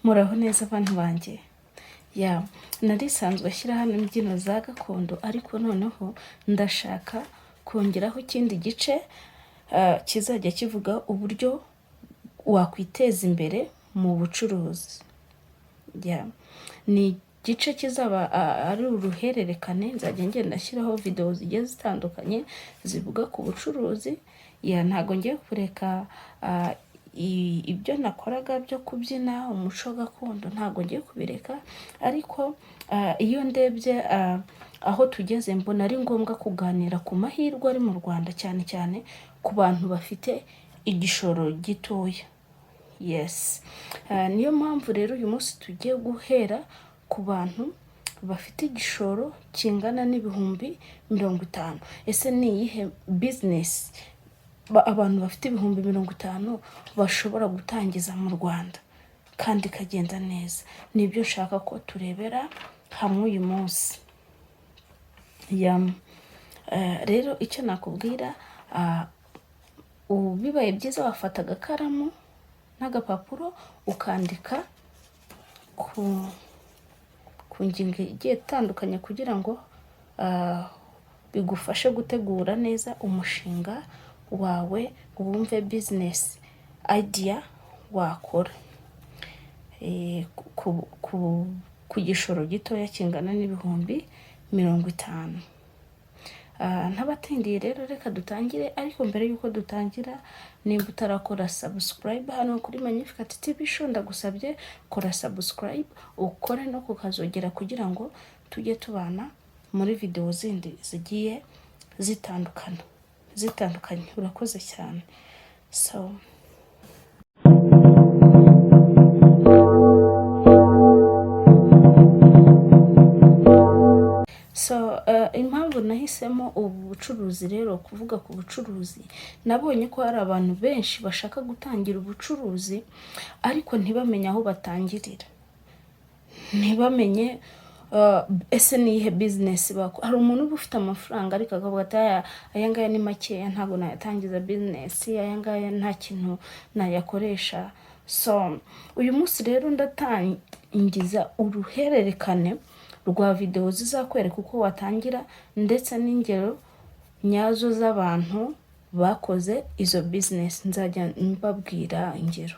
Muraho neza abantu banjye. Narisanzwe ashyira hano imbyino za gakondo, ariko noneho ndashaka kongeraho ikindi gice kizajya kivuga uburyo wakwiteza imbere mu bucuruzi. Ni igice kizaba ari uruhererekane, nzajya ngenda ashyiraho video zigiye zitandukanye zivuga ku bucuruzi. Ntago ngiye kureka ibyo nakoraga byo kubyina umuco gakondo, ntago ngiye kubireka, ariko iyo ndebye aho tugeze mbona ari ngombwa kuganira ku mahirwe ari mu Rwanda, cyane cyane ku bantu bafite igishoro gitoya. Niyo mpamvu rero uyu munsi tugiye guhera ku bantu bafite igishoro kingana n'ibihumbi 50. Ese ni iyihe business abantu bafite ibihumbi 50 bashobora gutangiza mu Rwanda kandi ikagenda neza? Nibyo nshaka ko turebera hamwe uyu munsi. Rero icyo nakubwira, bibaye byiza wafata agakaramu n'agapapuro ukandika ku ngingo igiye itandukanye kugira ngo bigufashe gutegura neza umushinga wawe, wumve business idea wakora ku gishoro gitoya kingana n'ibihumbi 50. Ntabatindiye rero, reka dutangire. Ariko mbere yuko dutangira, nimba utarakora subscribe hano kuri Magnificat TV Show, ndagusabye kora subscribe, ukore no kukazogera kugira ngo tujye tubana muri video zindi zigiye zitandukanye. Urakoze cyane. Impamvu nahisemo ubu bucuruzi rero, kuvuga ku bucuruzi, nabonye ko hari abantu benshi bashaka gutangira ubucuruzi ariko ntibamenye aho batangirira, ntibamenye ese ni ihe business bakora. Hari umuntu uba ufite amafaranga ariko akavuga ati aya ngaya ni makeya, ntabwo nayatangiza business, aya ngaya nta kintu nayakoresha. Uyu munsi rero ndatangiza uruhererekane rwa video zizakwereka uko watangira, ndetse n'ingero nyazo z'abantu bakoze izo business. Nzajya mbabwira ingero.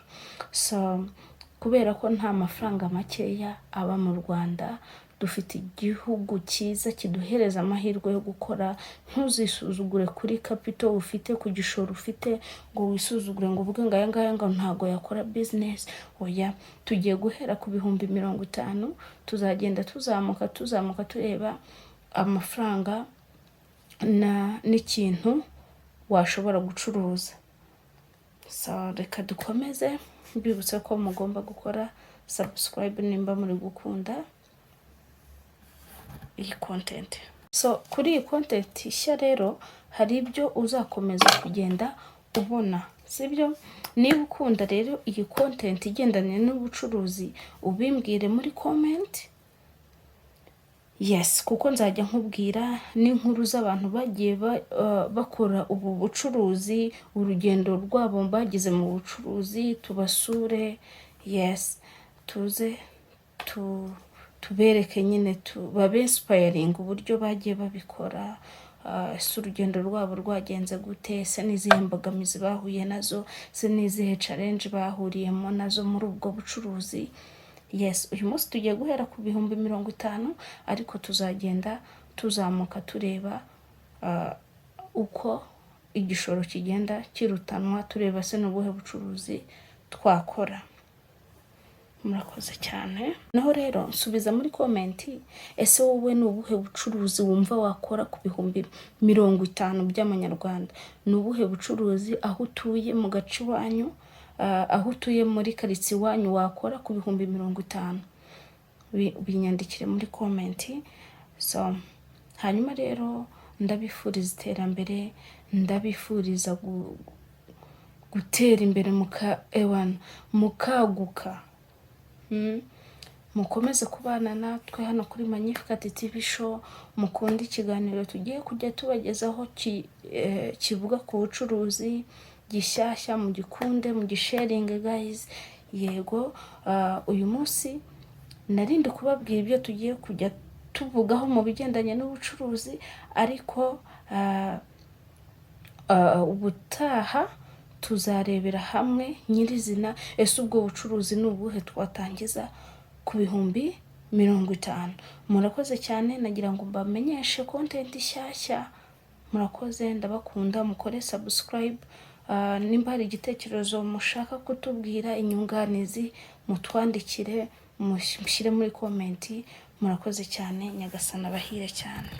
Kubera ko nta mafaranga makeya aba mu Rwanda, dufite igihugu cyiza kiduhereza amahirwe yo gukora. Ntuzisuzugure kuri capital ufite, ku gishoro ufite, ngo wisuzugure ngo uvuge ngo aya ngaya ngo ntago yakora business. Oya, tugiye guhera ku bihumbi 50, tuzagenda tuzamuka tureba amafaranga n'ikintu washobora gucuruza. Reka dukomeze, mbibutse ko mugomba gukora subscribe nimba muri gukunda iyi content. Kuri iyi content ishya rero, hari ibyo uzakomeza kugenda ubona, sibyo? Niba ukunda rero iyi content igendanye n'ubucuruzi, ubimbwire muri comment. Kuko nzajya nkubwira n'inkuru z'abantu bagiye bakora ubu bucuruzi, urugendo rwabo bagize mu bucuruzi, tubasure. Tuze tubereke nyine, babe inspiring uburyo bagiye babikora. Ese urugendo rwabo rwagenze gute? Ese n'izihe mbogamizi bahuye nazo? Ese n'izihe challenge bahuriyemo nazo muri ubwo bucuruzi? Uyu munsi tugiye guhera ku bihumbi 50, ariko tuzagenda tuzamuka tureba uko igishoro kigenda kirutanwa, tureba se n'ubuhe bucuruzi twakora. Murakoze cyane. Naho rero nsubiza muri comment, ese wowe ni ubuhe bucuruzi wumva wakora ku bihumbi 50 by'amanyarwanda? Ni ubuhe bucuruzi aho utuye mu gace wanyu, aho utuye muri karitsiye wanyu wakora ku bihumbi 50? Binyandikire muri comment. Hanyuma rero ndabifuriza iterambere, ndabifuriza gutera imbere mukaguka. Mukomeze kubana natwe hano kuri Magnificat TV Show, mukunda ikiganiro tugiye kujya tubagezaho kivuga ku bucuruzi gishyashya. Mugikunde, mugisharinge guys. yego uyu munsi narindi kubabwira ibyo tugiye kujya tuvugaho mu bigendanye n'ubucuruzi, ariko ubutaha tuzarebera hamwe nyirizina ese ubwo bucuruzi ni ubuhe twatangiza ku 50,000. Murakoze cyane, nagira ngo mbamenyeshe content nshyashya. Murakoze, ndabakunda, mukore subscribe. Nimba hari igitekerezo mushaka kutubwira, inyunganizi, mutwandikire, mushyire muri komenti. Murakoze cyane, Nyagasani abahire cyane.